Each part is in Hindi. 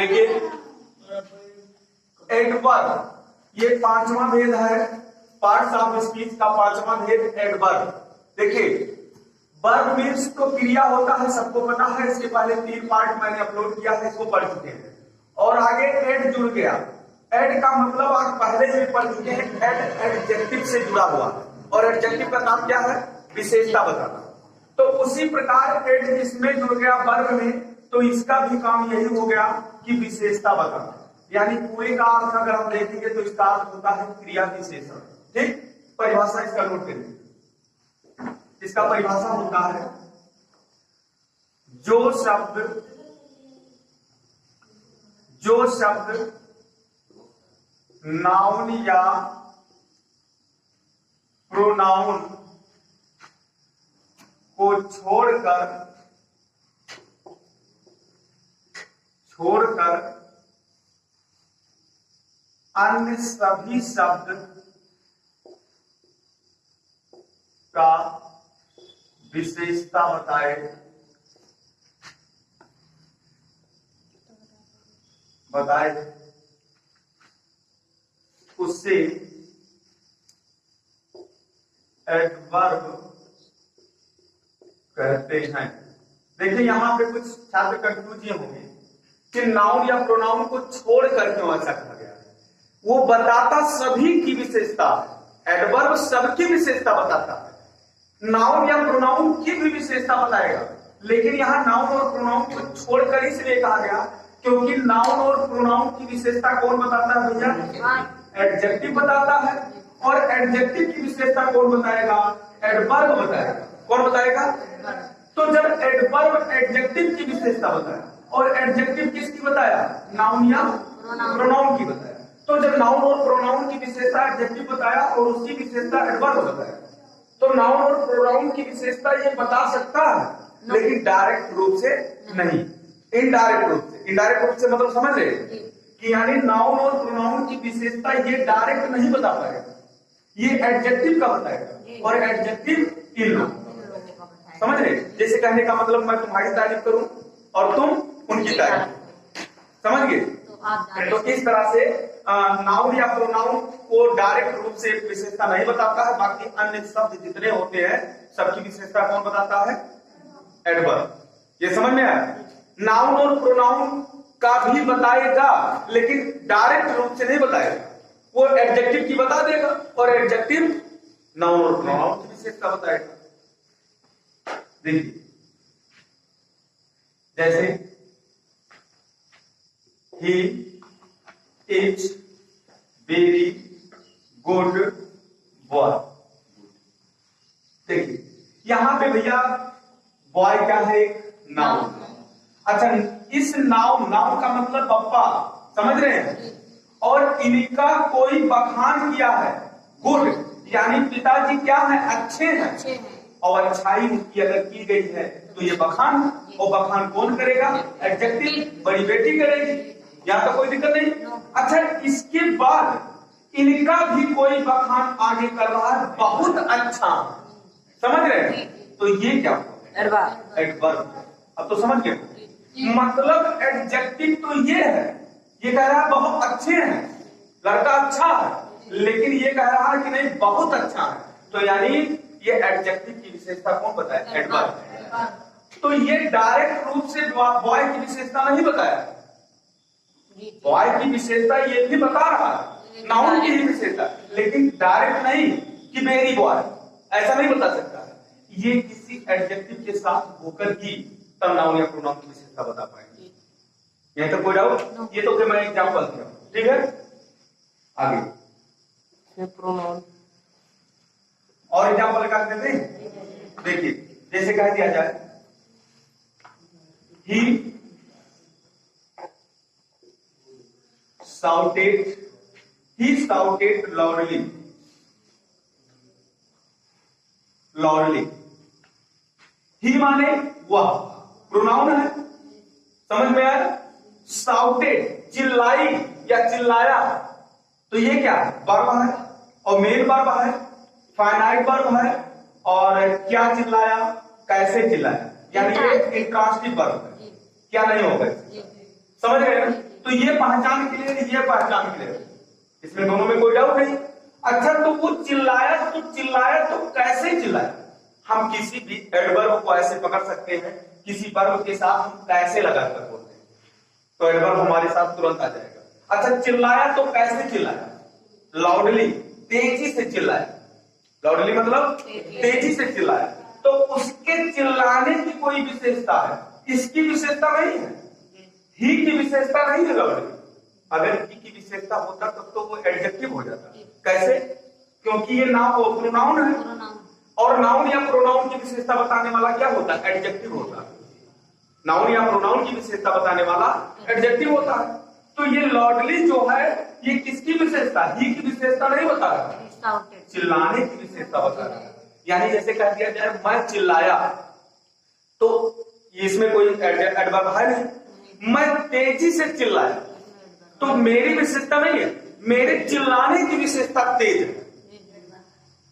देखिए एडवर्ब, ये पांचवा भेद है, पार्ट्स ऑफ स्पीच का पांचवा भेद एडवर्ब। देखिए वर्ब मीन्स तो क्रिया होता है, सबको पता है, इसके पहले 3 पार्ट मैंने अपलोड किया है, इसको पढ़ चुके हैं। और आगे एड जुड़ गया। एड का मतलब आप पहले भी पढ़ चुके हैं, एड एडजेक्टिव से जुड़ा हुआ है, और एडजेक्टिव का काम क्या है? विशेषता बताना। तो उसी प्रकार एड इसमें जुड़ गया वर्ब में, तो इसका भी काम यही हो गया कि विशेषता बताना। यानी पूरे का अर्थ अगर हम देखेंगे तो इसका अर्थ होता है क्रिया विशेषण। ठीक, परिभाषा इसका नोट करिए। इसका परिभाषा होता है जो शब्द नाउन या प्रोनाउन को छोड़कर अन्य सभी शब्द का विशेषता बताए उससे एडवर्ब कहते हैं। देखिए यहां पे कुछ छात्र कंफ्यूज ये होंगे कि नाउन या प्रोनाउन को छोड़कर क्यों ऐसा कहा गया है। वो बताता सभी की विशेषता है, एडवर्ब सबकी विशेषता बताता है, नाउन या प्रोनाउन की भी विशेषता बताएगा। लेकिन यहाँ नाउन और प्रोनाउन को छोड़कर इसलिए कहा गया क्योंकि नाउन और प्रोनाउन की विशेषता कौन बताता है भैया? एडजेक्टिव बताता है। और एडजेक्टिव की विशेषता कौन बताएगा? एडवर्ब बताएगा। कौन बताएगा? तो जब एडवर्ब एडजेक्टिव की विशेषता बताया और एडजेक्टिव किसकी बताया? नाउन या प्रोनाउन की बताया। तो जब नाउन और प्रोनाउन की विशेषता एडजेक्टिव बताया और उसकी विशेषता एडवर्ब बताया, तो नाउन और प्रोनाउन की विशेषता ये बता सकता है, लेकिन डायरेक्ट रूप से नहीं, इनडायरेक्ट रूप से। इनडायरेक्ट रूप से मतलब समझ रहे कि यानी नाउन और प्रोनाउन की विशेषता ये डायरेक्ट नहीं बता पाएगा, ये एडजेक्टिव का बताएगा, और एडजेक्टिव इन लोग। समझ रहे? जैसे कहने का मतलब मैं तुम्हारी तारीफ करूं और तुम उनकी तारीफ। समझ गए? तो इस तरह से नाउन या प्रोनाउन को डायरेक्ट रूप से विशेषता नहीं बताता है, बाकी अन्य शब्द जितने होते हैं सबकी विशेषता कौन बताता है? एडवर्ब। ये समझ में आया? नाउन और प्रोनाउन का भी बताएगा, लेकिन डायरेक्ट रूप से नहीं बताएगा, वो एडजेक्टिव की बता देगा, और एडजेक्टिव नाउन और प्रोनाउन की विशेषता बताएगा। देखिए जैसे he is very good boy. देखिए यहां पे भैया बॉय क्या है? नाउन। अच्छा, इस नाउन का मतलब पप्पा, समझ रहे हैं? और इनका कोई बखान किया है, गुड, यानी पिताजी क्या है? अच्छे हैं। और अच्छाई उनकी अगर की गई है तो ये बखान, और बखान कौन करेगा? एडजेक्टिव, बड़ी बेटी करेगी। यहाँ तो कोई दिक्कत नहीं। अच्छा, इसके बाद इनका भी कोई बखान आगे कर रहा है, बहुत अच्छा। समझ रहे हैं? तो ये क्या? एडवर्ब। अब तो समझ गए। मतलब एडजेक्टिव तो ये है, ये कह रहा है बहुत अच्छे हैं, लड़का अच्छा है, लेकिन ये कह रहा है कि नहीं बहुत अच्छा है, तो यानी ये एडजेक्टिव की विशेषता कौन बताया? एडवर्ब। तो ये डायरेक्ट रूप से बॉय की विशेषता नहीं बताया, बॉय की विशेषता ये भी बता रहा है, नाउन की ही विशेषता, लेकिन डायरेक्ट नहीं कि वेरी बॉय, ऐसा नहीं बता सकता। ये किसी एडजेक्टिव के साथ होकर ही तब नाउन या प्रोनाउन की विशेषता बता पाएंगे। यहीं तो कोई डाउट? ये तो मैं एग्जांपल दिया, ठीक है? आगे प्रोनाउन और एग्जांपल का देते हैं। देखिए जैसे कह दिया जाए ही shouted loudly। ही माने वह, प्रोनाउन है, समझ में आया? shouted चिल्लाई या चिल्लाया, तो ये क्या है? वर्ब है, और मेन वर्ब है, फाइनाइट वर्ब है, और क्या चिल्लाया, कैसे चिल्लाया, यानी ये इंट्रांसिटिव वर्ब है। क्या नहीं होगा? समझ गए? तो ये पहचान क्लियर, ये पहचान क्लियर, इसमें दोनों में कोई डाउट नहीं। अच्छा, तो वो चिल्लाया तो कैसे चिल्लाया? हम किसी भी एडवर्ब को ऐसे पकड़ सकते हैं, किसी वर्ब के साथ हम कैसे लगाकर बोलते हैं तो एडवर्ब हमारे साथ तुरंत आ जाएगा। अच्छा, चिल्लाया तो कैसे चिल्लाया? लाउडली, तेजी से चिल्लाया। लाउडली मतलब तेजी से चिल्लाया। तो उसके चिल्लाने की कोई विशेषता है, इसकी विशेषता नहीं है, ही की विशेषता नहीं है लाउडली। अगर ही की विशेषता होता तब तो वो एडजेक्टिव हो जाता। कैसे? क्योंकि ये प्रोनाउन है, और नाउन या प्रोनाउन की विशेषता बताने वाला क्या होता है? एडजेक्टिव होता है। नाउन या प्रोनाउन की विशेषता बताने वाला एडजेक्टिव होता है। तो ये लॉर्डली जो है ये किसकी विशेषता? ही की विशेषता नहीं बता रहा, चिल्लाने की विशेषता बता रहा है। यानी जैसे कह दिया जाए मैं चिल्लाया, तो इसमें कोई एडवर्ब है नहीं। मैं तेजी से चिल्लाया, तो मेरी विशेषता नहीं है, मेरे चिल्लाने की विशेषता तेज है।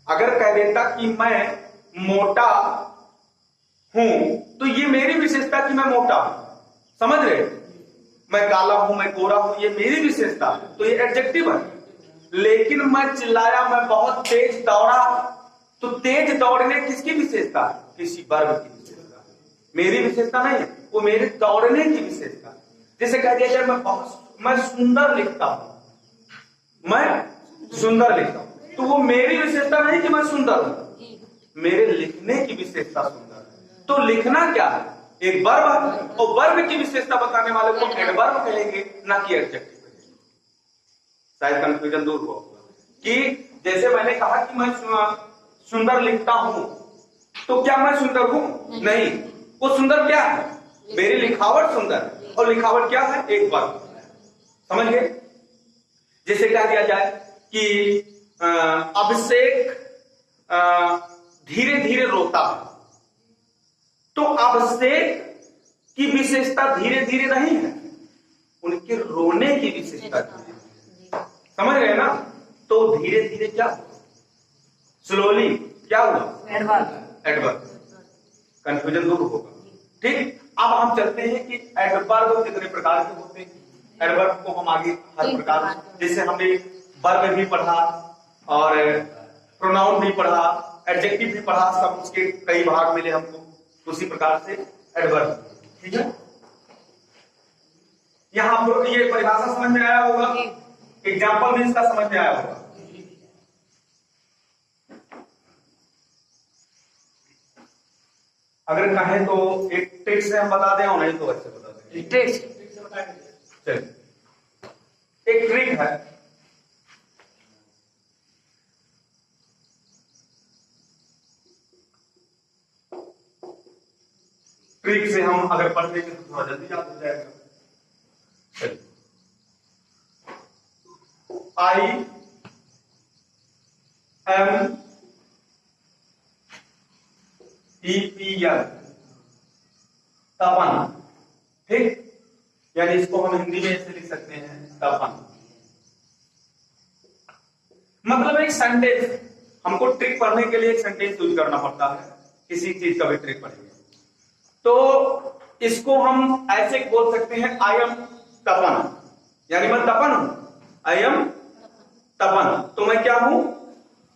अगर कह देता कि मैं मोटा हूं, तो ये मेरी विशेषता कि मैं मोटा हूं, समझ रहे? मैं काला हूं, मैं गोरा हूं, ये मेरी विशेषता, तो ये एडजेक्टिव है। लेकिन मैं चिल्लाया, मैं बहुत तेज दौड़ा, तो तेज दौड़ने किसकी विशेषता? किसी वर्ग की विशेषता, मेरी विशेषता नहीं है, वो मेरे दौड़ने की विशेषता। जैसे कह दिया जाए मैं सुंदर लिखता हूं, मैं सुंदर लिखता हूं, तो वो मेरी विशेषता नहीं कि मैं सुंदर हूं, मेरे लिखने की विशेषता सुंदर है। तो लिखना क्या है? एक वर्ब है, और वर्ब की विशेषता बताने वाले को एडवर्ब कहेंगे, ना कि एडजेक्टिव कहेंगे। शायद कंफ्यूजन दूर हो कि जैसे मैंने कहा कि मैं सुंदर लिखता हूं, तो क्या मैं सुंदर हूं? नहीं। वो सुंदर क्या है? मेरी लिखावट सुंदर है, और लिखावट क्या है? एक वर्ब। समझ गए? जैसे कह दिया जाए कि अभिषेक धीरे धीरे रोता है, तो अभिषेक की विशेषता धीरे धीरे नहीं है, उनके रोने की विशेषता धीरे धीरे। समझ गए ना? तो धीरे धीरे क्या? स्लोली क्या हुआ? एडवर्ब। कंफ्यूजन दूर होगा। ठीक, अब हम चलते हैं कि एडवर्ब कितने प्रकार के होते हैं। एडवर्ब को हम आगे हर प्रकार, जैसे हमने वर्ब भी पढ़ा और प्रोनाउन भी पढ़ा, एडजेक्टिव भी पढ़ा, सब उसके कई भाग मिले हमको, उसी प्रकार से एडवर्ब। ठीक है, यहां पर ये परिभाषा समझ में आया होगा, एग्जाम्पल भी इसका समझ में आया होगा। अगर कहें तो एक ट्रिक से हम बता दें, और नहीं तो अच्छे बता दें। चलिए, एक ट्रिक है। ट्रिक से हम अगर पढ़ लेंगे तो थोड़ा जल्दी याद हो जाएगा। आई एम EPN, तपन। ठीक, यानी इसको हम हिंदी में ऐसे लिख सकते हैं, तपन। मतलब एक सेंटेंस, हमको ट्रिक पढ़ने के लिए एक सेंटेंस यूज करना पड़ता है, किसी चीज का भी ट्रिक पढ़ेंगे तो इसको हम ऐसे बोल सकते हैं, आई एम तपन, यानी मैं तपन हूं। आई एम तपन, तो मैं क्या हूं?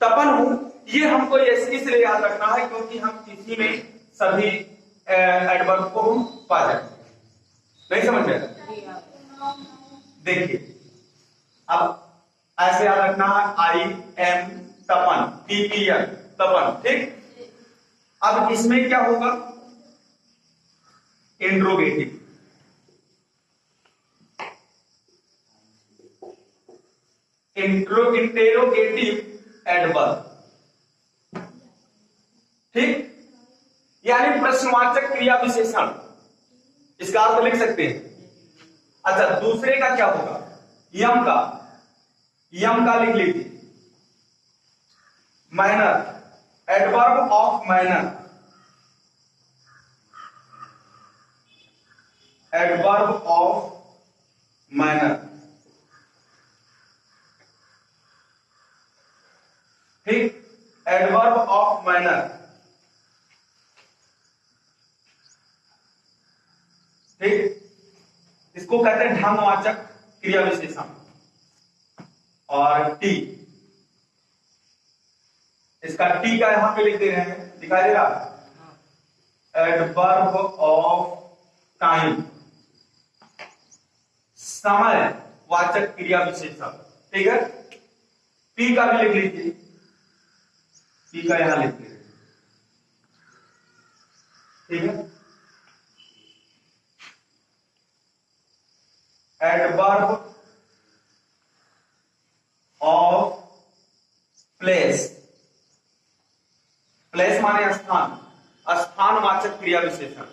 तपन हूं। ये हमको इसलिए याद रखना है क्योंकि हम इसी में सभी एडवर्ब को हम पा जाएंगे। नहीं समझ में? देखिए, अब ऐसे याद रखना है, आई एम तपन, TPN, तपन। ठीक, अब इसमें क्या होगा? इंट्रोगेटिव। Interrogative adverb. ठीक, यानी प्रश्नवाचक क्रिया विशेषण, इसका अर्थ लिख सकते हैं। अच्छा, दूसरे का क्या होगा? यम का लिख लीजिए, manner, adverb of manner, adverb of manner. ठीक, एडवर्ब ऑफ मैनर। ठीक, इसको कहते हैं ढंगवाचक क्रिया विशेषण, और टी, इसका टी का यहां पे लिख दे रहे हैं, दिखाई दे रहा, एडवर्ब ऑफ टाइम, समय वाचक क्रिया विशेषण, ठीक है। पी का भी लिख लीजिए, पी का यहां लिख लीजिए, ठीक है। एडवर्ब ऑफ प्लेस, प्लेस माने स्थान, स्थानवाचक क्रिया विशेषण,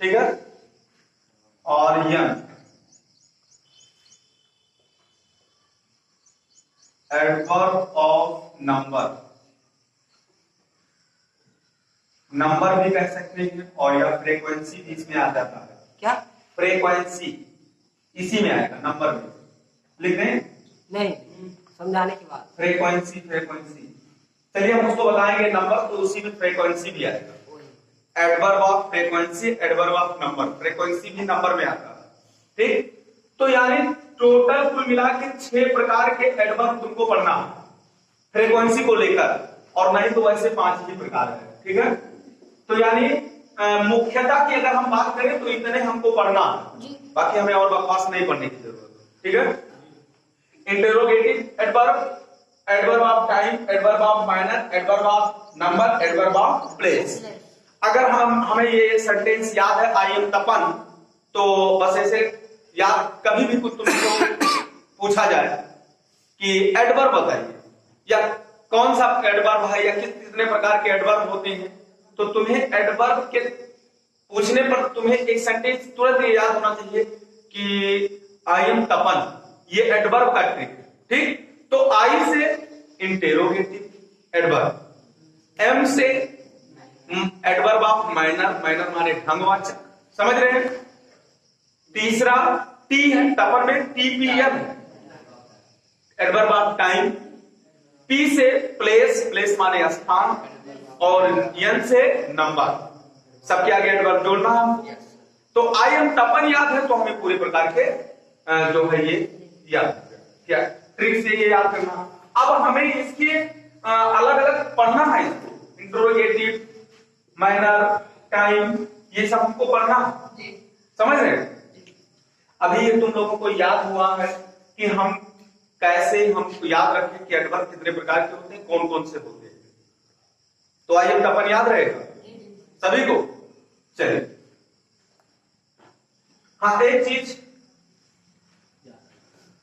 ठीक है। और यन, एडवर्ब ऑफ नंबर, नंबर भी कह सकते हैं, और या फ्रीक्वेंसी भी इसमें आ जाता है। क्या फ्रीक्वेंसी इसी में आएगा, नंबर में लिख दें, नहीं समझाने के बाद फ्रीक्वेंसी, फ्रीक्वेंसी चलिए हम उसको बताएंगे नंबर, तो उसी में फ्रीक्वेंसी भी आएगा। Adverb of frequency, adverb of number, frequency भी नंबर में आता है, ठीक। तो यानी टोटल कुल मिला के 6 प्रकार के एडवर्ब तुमको पढ़ना है फ्रीक्वेंसी को लेकर, और नहीं तो वैसे 5 ही प्रकार है, ठीक है। तो यानी मुख्यतः की अगर हम बात करें तो इतने हमको पढ़ना है, बाकी हमें और बकवास नहीं पढ़ने की जरूरत है, ठीक है। Interrogative adverb, adverb of time, adverb of minor, adverb of number, adverb of place. अगर हमें ये सेंटेंस याद है, आई एम तपन, तो बस ऐसे याद, कभी भी कुछ तुमको पूछा जाए कि एडवर्ब बताइए, या कौन सा एडवर्ब है, या कितने प्रकार के एडवर्ब होते हैं, तो तुम्हें एडवर्ब के पूछने पर तुम्हें एक सेंटेंस तुरंत ये याद होना चाहिए कि आई एम तपन, ये एडवर्ब का ट्रिक है, ठीक। तो आई से इंटेरोगेटिव एडवर्ब, एम से एडवर्ब ऑफ माइनर, माइनर माने ढंगवाचक, समझ रहे हैं। तीसरा टी है, तपन में TPM, adverb of time. P से प्लेस, प्लेस माने स्थान, और यन से नंबर, सबके आगे एडवर्ब जोड़ना है। तो आई एम तपन याद है तो हमें पूरे प्रकार के जो है ये याद, क्या ट्रिक से ये याद करना। अब हमें इसके अलग अलग पढ़ना है, इसको इंट्रोगेटिव, माइनर, टाइम, ये सब हमको पढ़ना, समझ रहे हैं। अभी ये तुम लोगों को याद हुआ है कि हम कैसे हम याद रखें कि एडवर्ब कितने प्रकार के होते हैं, कौन कौन से होते हैं। तो आई एम तपन याद रहेगा सभी को, चलिए। हाँ, एक चीज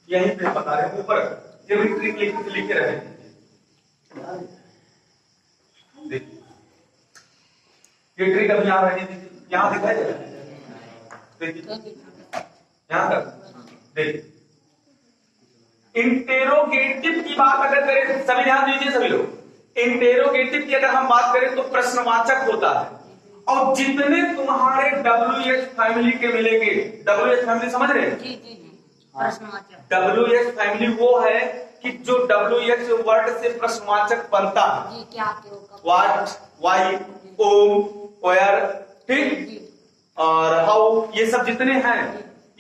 यहीं पे बता रहे हैं, ऊपर ये भी ट्रिक लिख के रहे, देखिए ये ट्रिक अभी यहां रहने दीजिए, यहां दिखाई दे रहा है, देखिए यहां तक देखिए। इंटेरोगेटिव की बात अगर करें, सभी ध्यान दीजिए सभी लोग, इंटेरोगेटिव की अगर हम बात करें तो प्रश्नवाचक होता है, और जितने तुम्हारे WH फैमिली के मिलेंगे, WH फैमिली समझ रहे हैं, प्रश्नवाचक, WH फैमिली वो है कि जो WH वर्ड से प्रश्नवाचक बनता है, व्हाट, व्हाई, ओम, वेयर, ठीक, और हाउ, ये सब जितने हैं,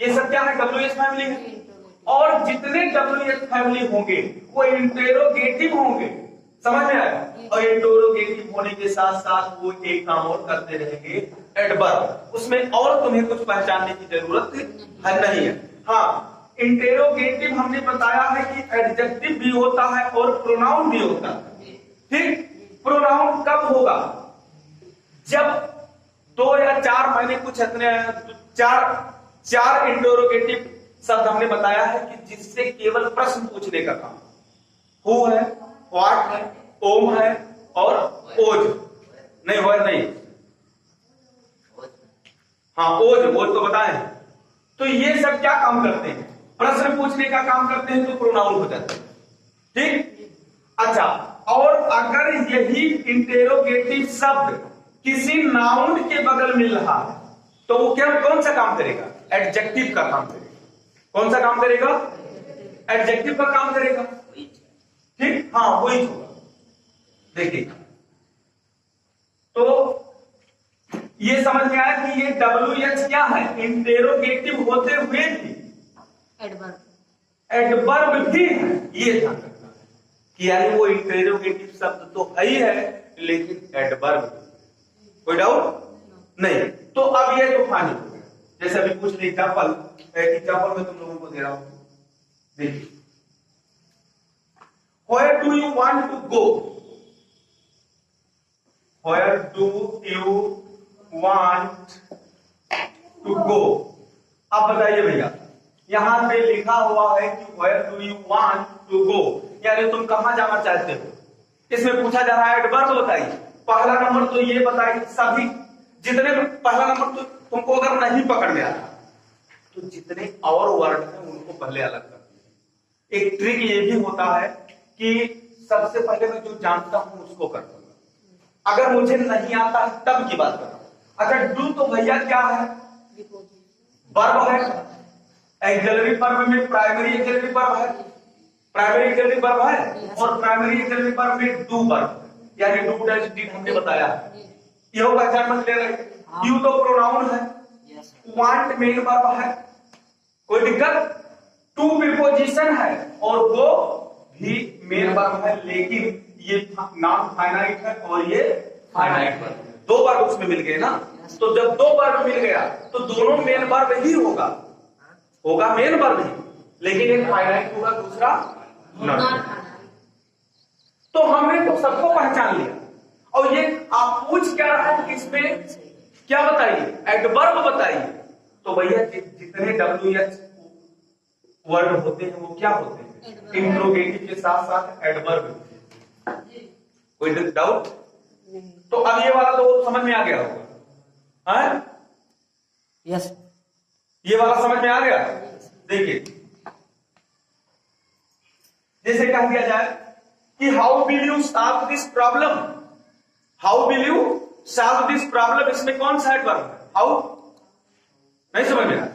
ये सब क्या है, WH फैमिली है। और जितने WH फैमिली होंगे वो इंटेरोगेटिव होंगे, समझ में आया। और इंटेरोगेटिव होने के साथ साथ वो एक काम और करते रहेंगे, एडवर्ब, उसमें और तुम्हें कुछ पहचानने की जरूरत है नहीं है। हाँ, इंटेरोगेटिव हमने बताया है कि एडजेक्टिव भी होता है और प्रोनाउन भी होता है, ठीक। प्रोनाउन कब होगा, जब 2 या 4 मैंने कुछ इतने चार इंटेरोगेटिव शब्द हमने बताया है कि जिससे केवल प्रश्न पूछने का काम, हु है, व्हाट है, ओम है, और ओज नहीं हो नहीं, हाँ ओज तो बताए। तो ये सब क्या काम करते हैं, प्रश्न पूछने का काम करते हैं, तो प्रोनाउन हो जाता है, ठीक। अच्छा, और अगर यही इंटेरोगेटिव शब्द किसी नाउन के बगल मिल रहा है तो वो क्या, कौन सा काम करेगा, एडजेक्टिव का काम करेगा। कौन सा काम करेगा, एडजेक्टिव का काम करेगा, ठीक। हाँ, वही होगा, देखिए। तो ये समझ में आया कि ये WH क्या है, इंटेरोगेटिव होते हुए भी एडवर्ब भी है, ये ध्यान रखना है कि यानी वो इंटरोगेटिव शब्द तो है ही है लेकिन एडवर्ब भी। कोई डाउट नहीं? तो अब ये तो फाइनल हो गया। जैसे अभी कुछ एग्जाम्पल में तुम लोगों को दे रहा हूं, देखिए Where do you want to go? Where do you want to go? अब बताइए भैया, यहां पे लिखा हुआ है कि Where do you want to go? यानी तुम कहां जाना चाहते हो। इसमें पूछा जा रहा है एडवर्ब बताइए। पहला नंबर तो ये बताइए, सभी जितने पहला नंबर तो तुमको अगर नहीं पकड़ में आता तो जितने और वर्ड हैं उनको पहले अलग कर दीजिए। एक ट्रिक ये भी होता है कि सबसे पहले मैं जो जानता हूं उसको कर दूंगा, अगर मुझे नहीं आता है तब की बात कर रहा हूं। अच्छा डू तो भैया क्या है, वर्ब है। एक्सिलरी वर्ब में प्राइमरी एक्सिलरी वर्ब है, प्राइमरी एक्सिलरी वर्ब है और प्राइमरी एक्सिलरी वर्ब में डू वर्ब यानी डू डैश डिड हमने बताया है। ये पहचान मत ले रहे। यू तो प्रोनाउन है, वांट मेन वर्ब है, कोई दिक्कत। टू प्रीपोजिशन है और वो भी मेन वर्ब है, लेकिन ये नॉन फाइनाइट है और ये फाइनाइट वर्ब। दो वर्ब उसमें मिल गए ना, तो जब दो वर्ब मिल गया तो दोनों मेन वर्ब ही होगा मेन वर्ब ही, लेकिन एक फाइनाइट होगा दूसरा नॉन। तो हमने तो सबको पहचान लिया। और ये आप पूछ क्या रहा है कि इसमें क्या बताइए, एडवर्ब बताइए। तो भैया जितने WH वर्ड होते हैं वो क्या होते हैं, इंट्रोगेटिव के साथ साथ एडवर्ब। कोई डाउट? तो अब ये वाला तो समझ में आ गया होगा, हाँ? यस। ये वाला समझ में आ गया। देखिए जैसे कह दिया जाए कि how will you solve this problem, how will you solve this problem, इसमें कौन सा एडवर्ब है, हाउ? नहीं समझ में आया?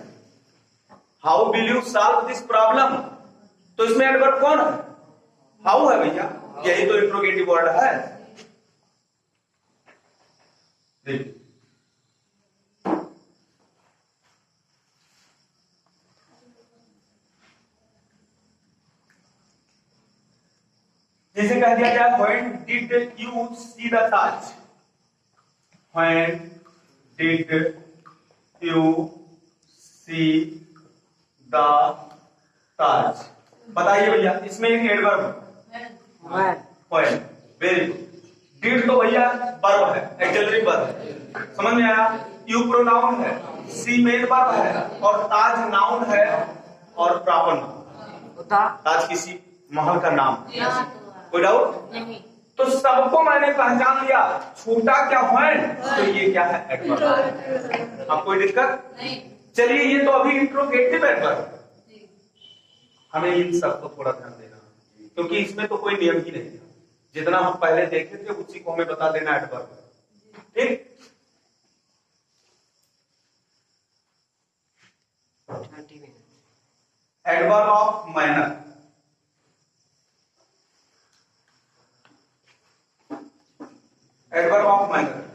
How will you solve this problem, तो इसमें एडवर्ब कौन है, हाउ है भैया, यही तो इंट्रोगेटिव वर्ड है। देखिए जैसे कह दिया जाए when did you see the Taj, when did you see the Taj, बताइए भैया। इसमें एक एडवर्ब है when, वेरी गुड। डिड तो भैया वर्ब है, एक्सिलरी वर्ब है, समझ में आया। यू प्रोनाउन है, सी मेन वर्ब है और ताज नाउन है और प्रॉपर नाउन। ताज किसी महल का नाम। कोई डाउट नहीं? तो सबको मैंने पहचान लिया, छूटा क्या व्हेन, तो ये क्या है, एडवर्ब। अब कोई दिक्कत नहीं? चलिए ये तो अभी इंट्रोगेटिव एडवर्ब, हमें इन सबको थोड़ा ध्यान देना क्योंकि इसमें तो कोई नियम ही नहीं था। जितना हम पहले देखे थे उसी को हमें बता देना एडवर्ब, ठीक? Adverb of manner, adverb of manner,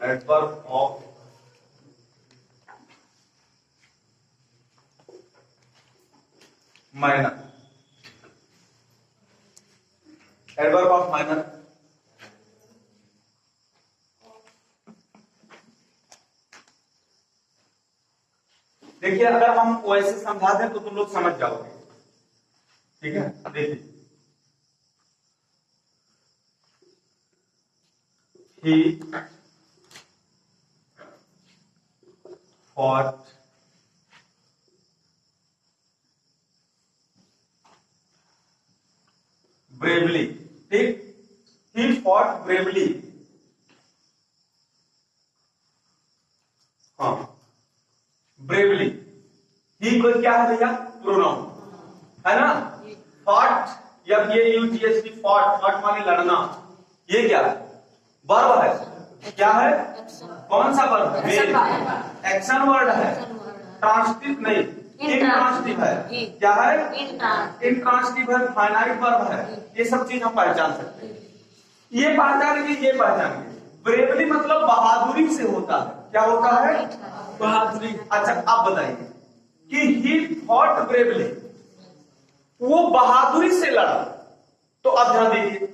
adverb of minor, adverb of minor. देखिए अगर हम वैसे समझा दें तो तुम लोग समझ जाओगे, ठीक है? देखिए he fought bravely, ठीक? he fought bravely, हाँ bravely, he को क्या है भैया, प्रोनाउन है ना। फॉट या FAUGHT, फॉट, फॉट माने लड़ना, ये क्या है, वर्ब है। क्या है, कौन सा वर्ब है, एक्शन वर्ड है, ट्रांसटिव नहीं, इंट्रांसटिव है। क्या है, इंट्रांसटिव है, फाइनाइट वर्ब है। ये सब चीज हम पहचान सकते हैं। ये पहचान के, ये पहचान के ब्रेवली मतलब बहादुरी से होता है। क्या होता है? बहादुरी। अच्छा आप बताइए कि ही फॉट ब्रेवली, वो बहादुरी से लड़ा। तो अब ध्यान दीजिए,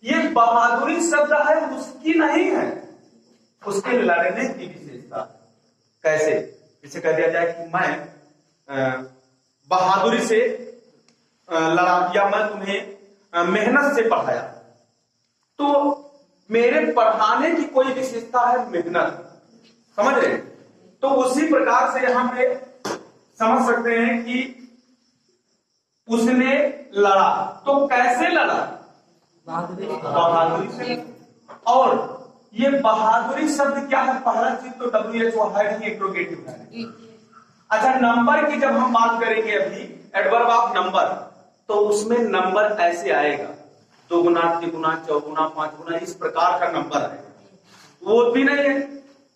ये बहादुरी शब्द है उसकी नहीं है, उसके लड़ने की विशेषता। कैसे? इसे कह दिया जाए कि मैं बहादुरी से लड़ा, या मैं तुम्हें मेहनत से पढ़ाया। तो मेरे पढ़ाने की कोई विशेषता है मेहनत, समझ रहे? तो उसी प्रकार से यहां पे समझ सकते हैं कि उसने लड़ा। तो कैसे लड़ा? बहादुरी से। और ये बहादुरी शब्द क्या है? पहला चीज तो WHO है ही, इंट्रोगेटिव है। अच्छा, नंबर की जब हम बात करेंगे अभी, एडवर्ब ऑफ नंबर, तो उसमें नंबर ऐसे आएगा, 2 गुना 3 गुना 4 गुना 5 गुना, इस प्रकार का नंबर आएगा। वो भी नहीं है।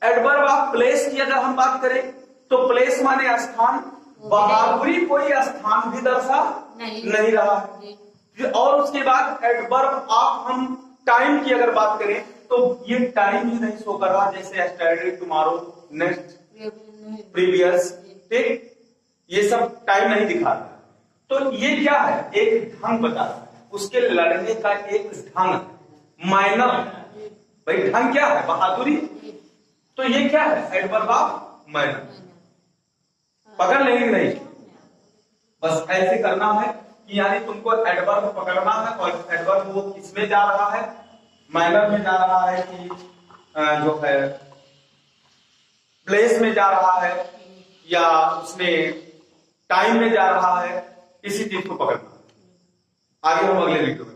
एडवर्ब ऑफ प्लेस की अगर हम बात करें तो प्लेस माने स्थान, बहादुरी कोई स्थान भी दर्शा नहीं रहा है। और उसके बाद एडवर्ब ऑफ हम टाइम की अगर बात करें तो ये टाइम ही नहीं शो कर रहा, जैसे यस्टरडे, टुमारो, नेक्स्ट, प्रीवियस, ठीक, ये सब टाइम नहीं दिखा रहा। तो ये क्या है? एक ढंग बता रहा है, उसके लड़ने का एक ढंग, माइनर। भाई ढंग क्या है? बहादुरी। तो ये क्या है? Adverb of minor. पकड़ लेंगे नहीं? बस ऐसे करना है कि यानी तुमको एडवर्ब पकड़ना है, और एडवर्ब वो किसमें जा रहा है? माइनर में जा रहा है कि जो है प्लेस में जा रहा है, या उसमें टाइम में जा रहा है, इसी चीज को पकड़ना। आगे हम अगले वीडियो में